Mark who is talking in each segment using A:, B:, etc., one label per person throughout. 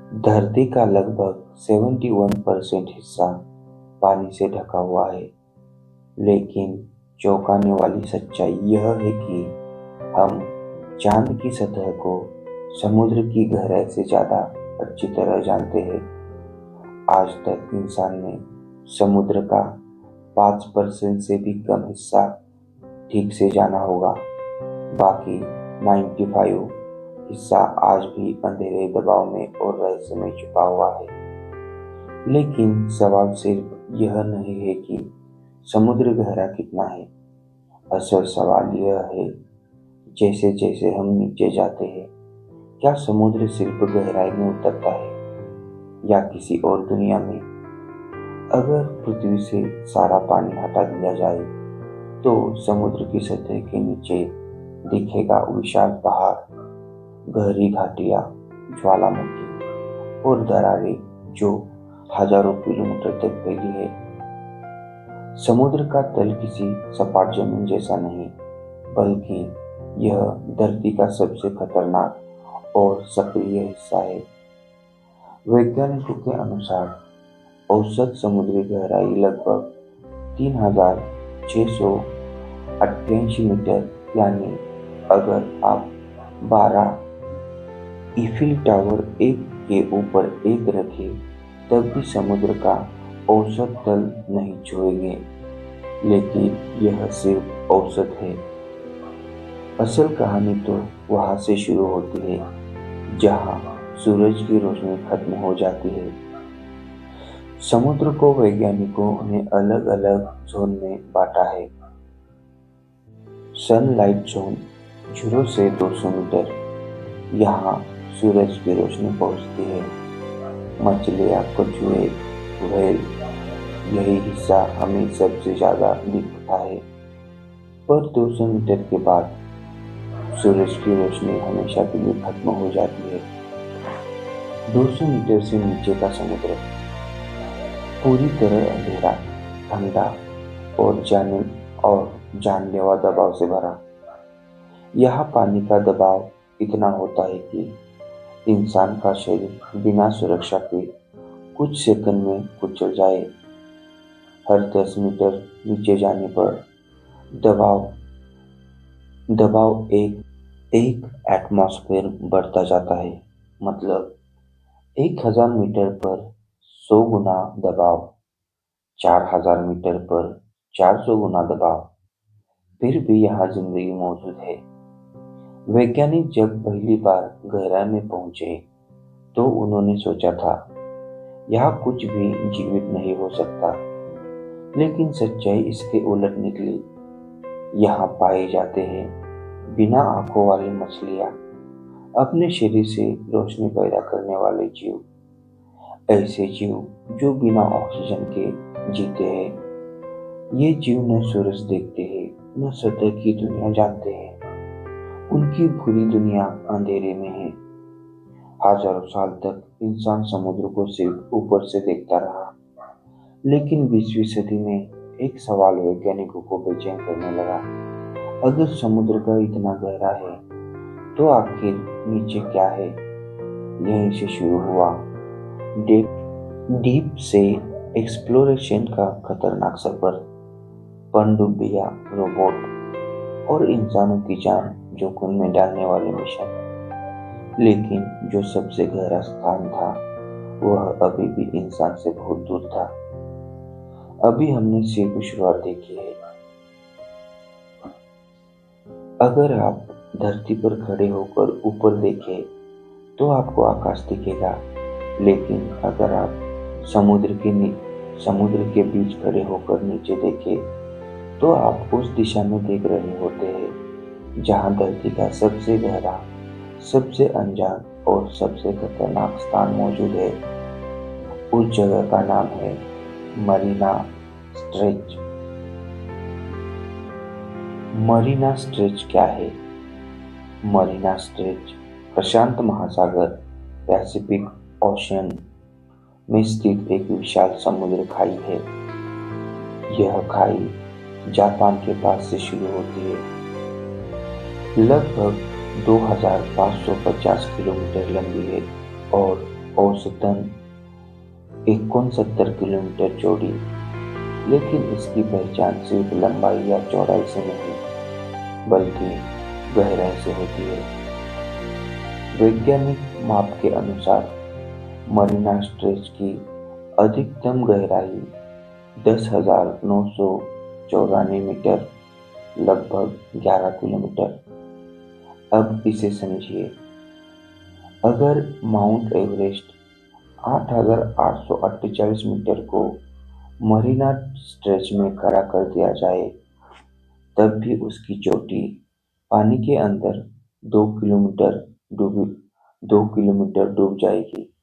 A: धरती का लगभग 71% हिस्सा पानी से ढका हुआ है, लेकिन चौंकाने वाली सच्चाई यह है कि हम चांद की सतह को समुद्र की गहराई से ज्यादा अच्छी तरह जानते हैं। आज तक इंसान ने समुद्र का 5% से भी कम हिस्सा ठीक से जाना होगा। बाकी 95 हिस्सा आज भी अंधेरे, दबाव में और रहस्य में छुपा हुआ है। लेकिन सवाल सिर्फ यह नहीं है कि समुद्र गहरा कितना है। असल सवाल यह है, जैसे जैसे हम नीचे जाते हैं, क्या समुद्र सिर्फ गहराई में उतरता है या किसी और दुनिया में? अगर पृथ्वी से सारा पानी हटा दिया जाए तो समुद्र की सतह के नीचे दिखेगा विशाल पहाड़, गहरी घाटियां, ज्वालामुखी और दरारें जो हजारों किलोमीटर तक फैली है। समुद्र का तल किसी सपाट जमीन जैसा नहीं, बल्कि यह धरती का सबसे खतरनाक और सक्रिय हिस्सा है। वैज्ञानिकों के अनुसार औसत समुद्री गहराई लगभग 3688 मीटर, यानी अगर आप 12 ईफिल टावर एक के ऊपर एक रखें तब भी समुद्र का औसत तल नहीं छुएंगे। लेकिन यह सिर्फ औसत है। असल कहानी तो वहां से शुरू होती है जहां सूरज की रोशनी खत्म हो जाती है। समुद्र को वैज्ञानिकों ने अलग अलग जोन में बांटा है। सनलाइट जोन 0 से 200 मीटर, यहाँ सूरज की रोशनी पहुंचती है। मछलियाँ, कछुए, व्हेल, यही हिस्सा हमें सबसे ज्यादा दिखता है। पर 200 मीटर के बाद सूरज की रोशनी हमेशा के लिए खत्म हो जाती है। 200 मीटर से नीचे का समुद्र पूरी तरह अंधेरा, ठंडा और जानलेवा दबाव से भरा। यहाँ पानी का दबाव इतना होता है कि इंसान का शरीर बिना सुरक्षा के कुछ सेकंड में कुचल जाए। हर 10 मीटर नीचे जाने पर दबाव दबाव एक एटमॉस्फेयर बढ़ता जाता है। मतलब 1000 मीटर पर 100 गुना दबाव, 4000 मीटर पर 400 गुना दबाव। फिर भी यहाँ जिंदगी मौजूद है। वैज्ञानिक जब पहली बार गहराई में पहुंचे तो उन्होंने सोचा था यहाँ कुछ भी जीवित नहीं हो सकता, लेकिन सच्चाई इसके उलट निकली। यहाँ पाए जाते हैं बिना आंखों वाली मछलियाँ, अपने शरीर से रोशनी पैदा करने वाले जीव, ऐसे जीव जो बिना ऑक्सीजन के जीते हैं। ये जीव न सूरज देखते हैं, न सतह की दुनिया जानते हैं। उनकी पूरी दुनिया अंधेरे में है। हजारों साल तक इंसान समुद्र को सिर्फ ऊपर से देखता रहा, लेकिन 20वीं सदी में एक सवाल वैज्ञानिकों को बेचैन करने लगा। अगर समुद्र का इतना गहरा है तो आखिर नीचे क्या है? यहीं से शुरू हुआ डीप से एक्सप्लोरेशन का खतरनाक सफर। पनडुब्बियां, रोबोट और इंसानों की जान जोखिम में डालने वाले मिशन। लेकिन जो सबसे गहरा स्थान था वह अभी भी इंसान से बहुत दूर था। अभी हमने सिर्फ शुरुआत देखी है। अगर आप धरती पर खड़े होकर ऊपर देखें तो आपको आकाश दिखेगा, लेकिन अगर आप समुद्र के बीच खड़े होकर नीचे देखें तो आप उस दिशा में देख रहे होते हैं जहां धरती का सबसे गहरा, सबसे अनजान और सबसे खतरनाक स्थान मौजूद है। उस जगह का नाम है मरीना स्ट्रेच। मरीना स्ट्रेच क्या है? मरीना स्ट्रेच प्रशांत महासागर, पैसिफिक ओशन में स्थित एक विशाल समुद्र खाई है। यह खाई जापान के पास से शुरू होती है। लगभग 2550 किलोमीटर लंबी है और औसतन 69 किलोमीटर चौड़ी, लेकिन इसकी पहचान सिर्फ लंबाई या चौड़ाई से नहीं बल्कि गहराई से होती है। वैज्ञानिक माप के अनुसार मरीना स्ट्रेच की अधिकतम गहराई 10,994 मीटर, लगभग 11 किलोमीटर। अब इसे समझिए, अगर माउंट एवरेस्ट 8,848 मीटर को मरीना स्ट्रेच में खड़ा कर दिया जाए, तब भी उसकी चोटी पानी के अंदर 2 किलोमीटर डूब जाएगी।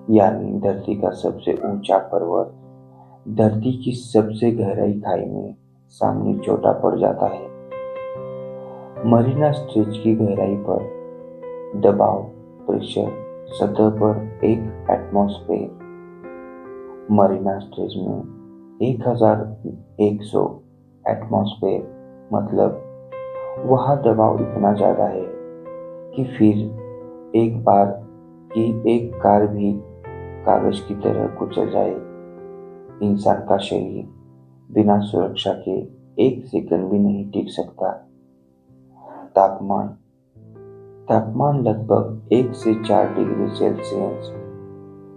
A: यानी धरती का सबसे ऊंचा पर्वत धरती की सबसे गहराई खाई में सामने छोटा पड़ जाता है। मरीना स्ट्रेच की गहराई पर दबाव, प्रेशर, सतह पर 1 एटमॉस्फेयर। मरीना स्ट्रेच में 1100 एटमॉस्फेयर, मतलब वहां दबाव इतना ज्यादा है कि फिर एक कार भी कागज की तरह कुचल जाए। इंसान का शरीर बिना सुरक्षा के 1 सेकंड भी नहीं टिक सकता। तापमान लगभग 1 से 4 डिग्री सेल्सियस,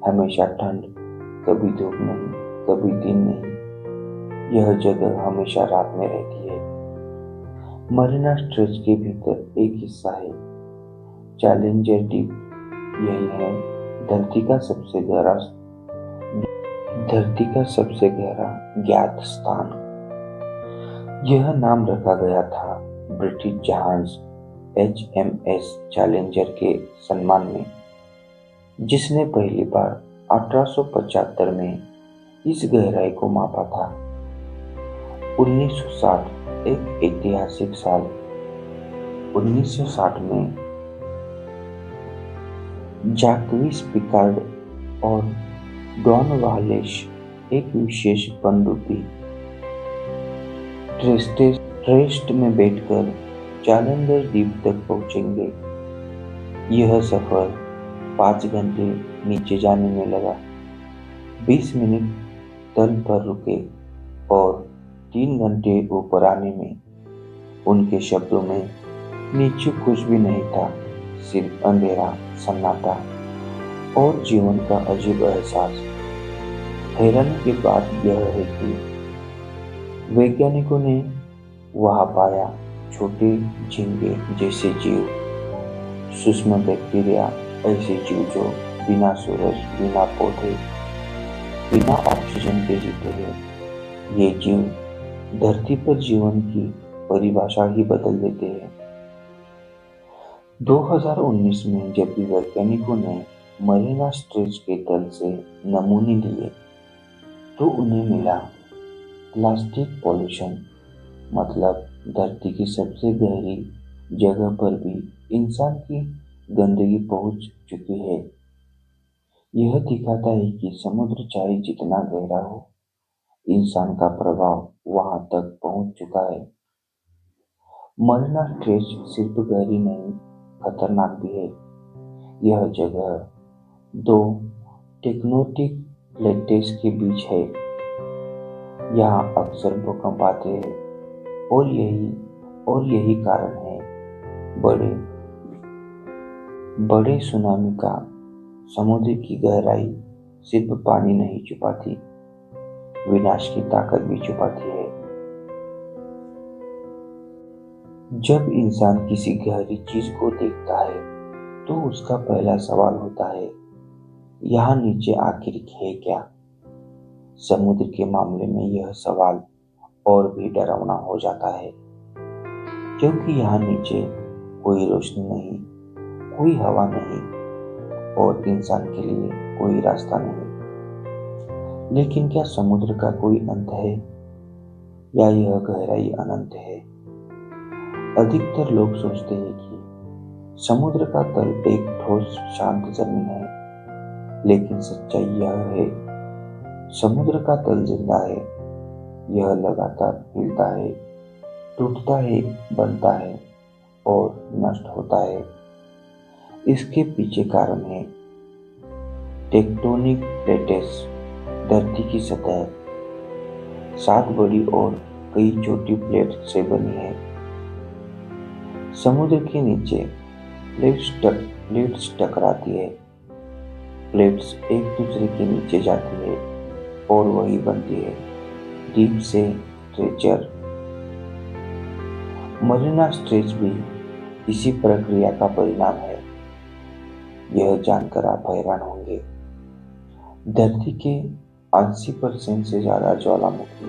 A: हमेशा ठंड, कभी धूप नहीं, कभी दिन नहीं। यह जगह हमेशा रात में रहती है। मरीना स्ट्रेच के भीतर एक हिस्सा है, चैलेंजर डीप। यही है धरती का सबसे गहरा ज्ञात स्थान। यह नाम रखा गया था ब्रिटिश जहाज HMS चैलेंजर के सम्मान में, जिसने पहली बार 1875 में इस गहराई को मापा था। 1960 एक ऐतिहासिक साल। 1960 में जैक्विस पिकार्ड और डॉन वालेश एक विशेष पनडुब्बी ट्रेस्ट में बैठकर चैलेंजर द्वीप तक पहुंचेंगे। यह सफर 5 घंटे नीचे जाने में लगा, 20 मिनट तल पर रुके और 3 घंटे ऊपर आने में। उनके शब्दों में नीचे कुछ भी नहीं था, सिर्फ अंधेरा, सन्नाटा और जीवन का अजीब एहसास। हैरानी की बात यह है कि वैज्ञानिकों ने वहां पाया छोटे झींगे जैसे जीव, सूक्ष्म बैक्टीरिया, ऐसे जीव जो बिना सूरज, बिना पौधे, बिना ऑक्सीजन के जीते हैं। ये जीव धरती पर जीवन की परिभाषा ही बदल देते हैं। 2019 में जब भी वैज्ञानिकों ने मरीना स्ट्रेच के तल से नमूने लिए, तो उन्हें मिला प्लास्टिक पॉल्यूशन, मतलब धरती की सबसे गहरी जगह पर भी इंसान की गंदगी पहुंच चुकी है। यह दिखाता है कि समुद्र चाहे जितना गहरा हो, इंसान का प्रभाव वहां तक पहुंच चुका है। मरीना स्ट्रेच सिर्फ गहरी नहीं, खतरनाक भी है। यह जगह 2 टेक्टोनिक प्लेट्स के बीच है। यहाँ अक्सर भूकंप आते हैं और यही कारण है बड़े सुनामी का। समुद्र की गहराई सिर्फ पानी नहीं छुपाती, विनाश की ताकत भी छुपाती है। जब इंसान किसी गहरी चीज को देखता है, तो उसका पहला सवाल होता है, यहाँ नीचे आखिर है क्या? समुद्र के मामले में यह सवाल और भी डरावना हो जाता है, क्योंकि यहाँ नीचे कोई रोशनी नहीं, कोई हवा नहीं और इंसान के लिए कोई रास्ता नहीं। लेकिन क्या समुद्र का कोई अंत है, या यह गहराई अनंत है? अधिकतर लोग सोचते हैं कि समुद्र का तल एक ठोस शांत जमीन है, लेकिन सच्चाई यह है, समुद्र का तल जिंदा है। यह लगातार हिलता है, टूटता है, बनता है और नष्ट होता है। इसके पीछे कारण है टेक्टोनिक प्लेट्स धरती की सतह 7 बड़ी और कई छोटी प्लेट से बनी है। समुद्र के नीचे प्लेट्स टकराती है, प्लेट्स एक दूसरे के नीचे जाती है और वही बनती है डीप से स्ट्रेचर। मरीना स्ट्रेच भी इसी प्रक्रिया का परिणाम है। यह जानकर आप हैरान होंगे, धरती के 80% से ज्यादा ज्वालामुखी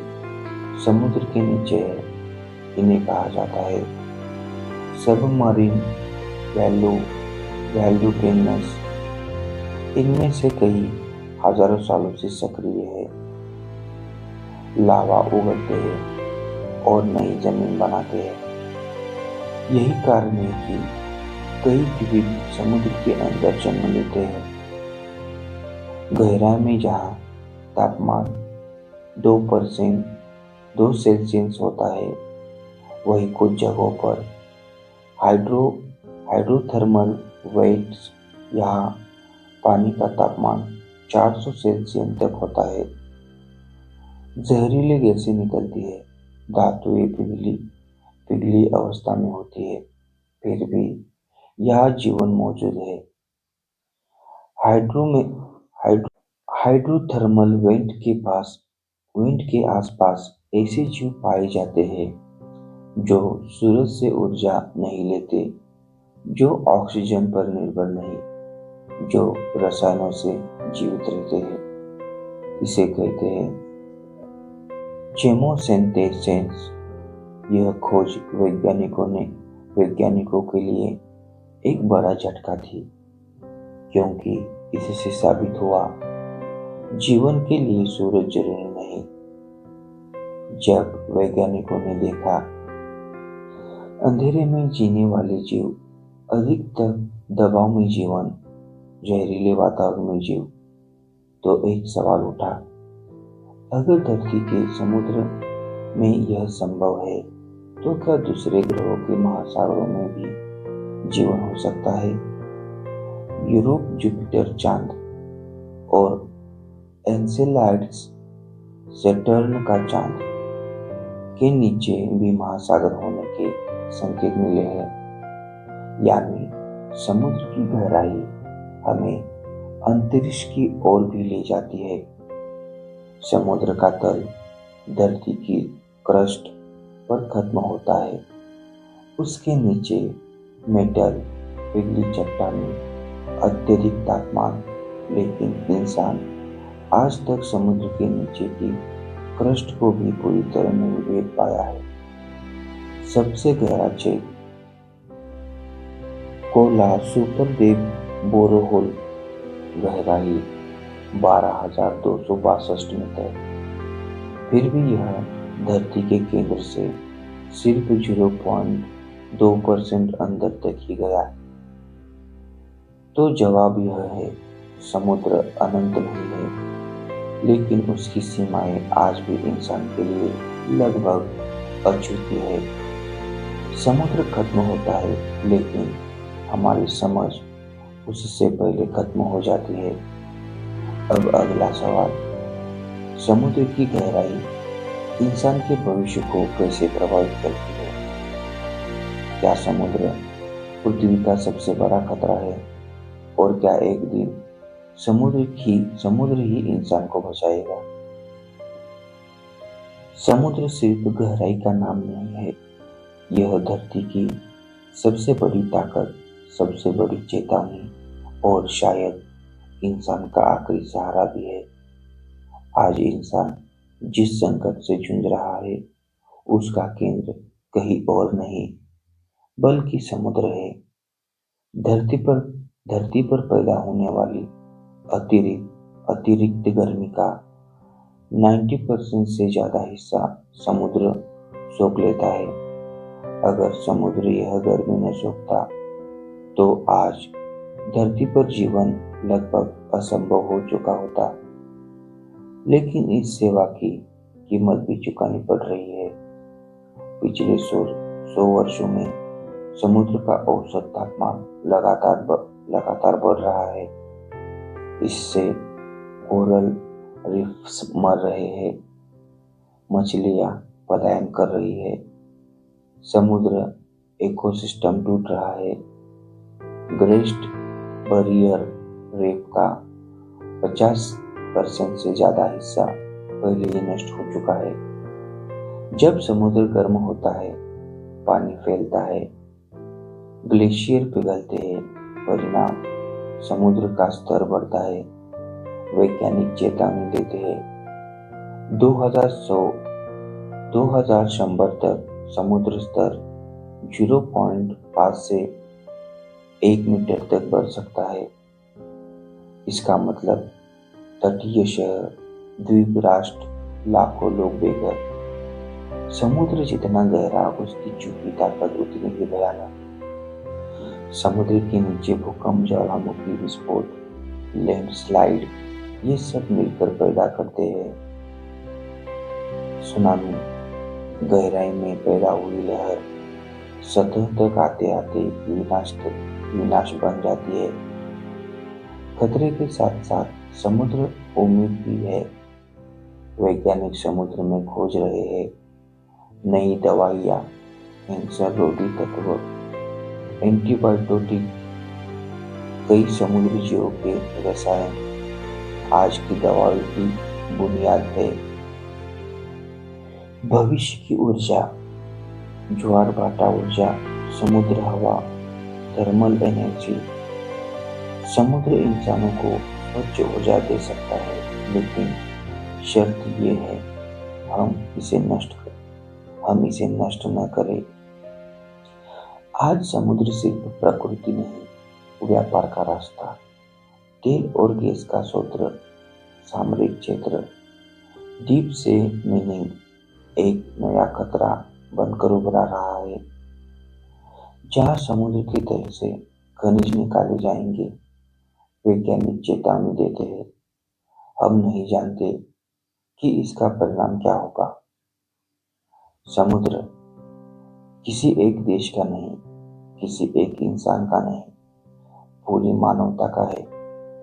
A: समुद्र के नीचे है। इन्हें कहा जाता है सबमरीन वोल्केनस। इनमें से कई हजारों सालों से सक्रिय है, लावा उगलते हैं और नई जमीन बनाते हैं। यही कारण है कि कई द्वीप समुद्र के अंदर जन्म लेते हैं। गहराई में जहां तापमान 2 सेल्सियस होता है, वही कुछ जगहों पर हाइड्रोथर्मल वेट्स, यहाँ पानी का तापमान 400 सेल्सियस तक होता है। जहरीली गैसें निकलती है, धातुएं पिघली अवस्था में होती है, फिर भी यहाँ जीवन मौजूद है। हाइड्रोथर्मल वेंट के आसपास ऐसे जीव पाए जाते हैं जो सूरज से ऊर्जा नहीं लेते, जो ऑक्सीजन पर निर्भर नहीं, जो रसायनों से जीवित रहते हैं। इसे कहते हैं चेमोसेंटेसेंस। यह खोज वैज्ञानिकों के लिए एक बड़ा झटका थी, क्योंकि इससे साबित हुआ जीवन के लिए सूरज जरूरी नहीं। जब वैज्ञानिकों ने देखा अंधेरे में जीने वाले जीव, अधिक दबाव में जीवन, जहरीले वातावरण में जीव, तो एक सवाल उठा, अगर धरती के समुद्र में यह संभव है, तो क्या दूसरे ग्रहों के महासागरों में भी जीवन हो सकता है? यूरोप, जुपिटर, चांद और एन्सेलाड्स, सैटर्न का चांद के नीचे भी महासागर होने के संकेत मिले हैं। यानी समुद्र की गहराई हमें अंतरिक्ष की ओर भी ले जाती है। समुद्र का तल धरती की क्रस्ट पर खत्म होता है, उसके नीचे मेटल, पिघली चट्टानें, अत्यधिक तापमान। लेकिन इंसान आज तक समुद्र के नीचे की क्रस्ट को भी पूरी तरह नहीं भेद पाया है। सबसे गहरा छेद कोला सुपरदेव बोरोहोल, गहराई 12,262 मीटर। फिर भी यह धरती के केंद्र से सिर्फ 0.2% अंदर तक ही गया। तो जवाब यह है, समुद्र अनंत नहीं है, लेकिन उसकी सीमाएं आज भी इंसान के लिए लगभग अछूती है। समुद्र खत्म होता है, लेकिन हमारी समझ उससे पहले खत्म हो जाती है। अब अगला सवाल, समुद्र की गहराई इंसान के भविष्य को कैसे प्रभावित करती है? क्या समुद्र पृथ्वी का सबसे बड़ा खतरा है? और क्या एक दिन समुद्र ही इंसान को बचाएगा? समुद्र सिर्फ गहराई का नाम नहीं है, यह धरती की सबसे बड़ी ताकत, सबसे बड़ी चेतावनी और शायद इंसान का आखिरी सहारा भी है। आज इंसान जिस संकट से जूझ रहा है, उसका केंद्र कहीं और नहीं बल्कि समुद्र है। धरती पर पैदा होने वाली अतिरिक्त गर्मी का 90% से ज्यादा हिस्सा समुद्र सोख लेता है। अगर समुद्र यह गर्मी न सोखता, तो आज धरती पर जीवन लगभग असंभव हो चुका होता। लेकिन इस सेवा की कीमत भी चुकानी पड़ रही है। पिछले 100 वर्षों में समुद्र का औसत तापमान लगातार बढ़ रहा है। इससे कोरल रीफ्स मर रहे हैं, मछलियां पलायन कर रही है, समुद्र इकोसिस्टम टूट रहा है। ग्रेट बैरियर रीफ का 50% से ज्यादा हिस्सा पहले ही नष्ट हो चुका है। जब समुद्र गर्म होता है, पानी फैलता है, ग्लेशियर पिघलते हैं, परिणाम समुद्र का स्तर बढ़ता है। वैज्ञानिक चेतावनी देते हैं 2100 तक समुद्र स्तर 0.5 से 1 मीटर तक बढ़ सकता है। इसका मतलब तटीय शहर, द्वीप राष्ट्र, लाखों लोग बेघर। समुद्र जितना गहरा, उसकी छुपी ताकत उतनी ही भयानक। समुद्र के नीचे भूकंप, ज्वालामुखी विस्फोट, लैंडस्लाइड, ये सब मिलकर पैदा करते हैं सुनामी। गहराई में पैदा हुई लहर सतह तक आते आते विनाश बन जाती है। खतरे के साथ साथ समुद्र उम्मीद भी है। वैज्ञानिक समुद्र में खोज रहे हैं नई दवाइयां, कैंसर रोधी तत्व, एंटीबायोटिक, कई समुद्री जीवों के रसायन आज की दवाओं की बुनियाद है। भविष्य की ऊर्जा, ज्वार भाटा ऊर्जा, समुद्र हवा, थर्मल एनर्जी। समुद्र इंसानों को स्वच्छ ऊर्जा दे सकता है, लेकिन शर्त ये है हम इसे नष्ट न करें। आज समुद्र सिर्फ प्रकृति नहीं, व्यापार का रास्ता, तेल और गैस का स्रोत, सामरिक क्षेत्र, डीप से मीनिंग एक नया खतरा बनकर उभरा रहा है। जहां समुद्र की तह से खनिज निकाले जाएंगे, वैज्ञानिक चेतावनी देते हैं हम नहीं जानते कि इसका परिणाम क्या होगा। समुद्र किसी एक देश का नहीं, किसी एक इंसान का नहीं, पूरी मानवता का है।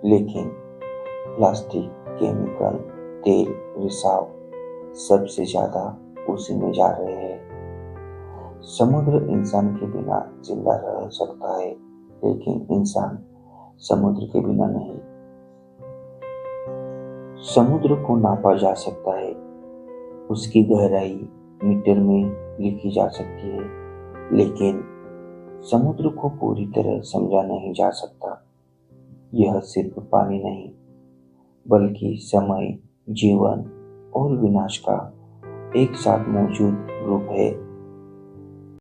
A: लेकिन प्लास्टिक, केमिकल, तेल, रिसाव सबसे ज्यादा उसी में जा रहे हैं। समुद्र इंसान के बिना जिंदा रह सकता है, लेकिन इंसान समुद्र के बिना नहीं। समुद्र को नापा जा सकता है, उसकी गहराई मीटर में लिखी जा सकती है, लेकिन समुद्र को पूरी तरह समझा नहीं जा सकता। यह सिर्फ पानी नहीं, बल्कि समय, जीवन और विनाश का एक साथ मौजूद रूप है।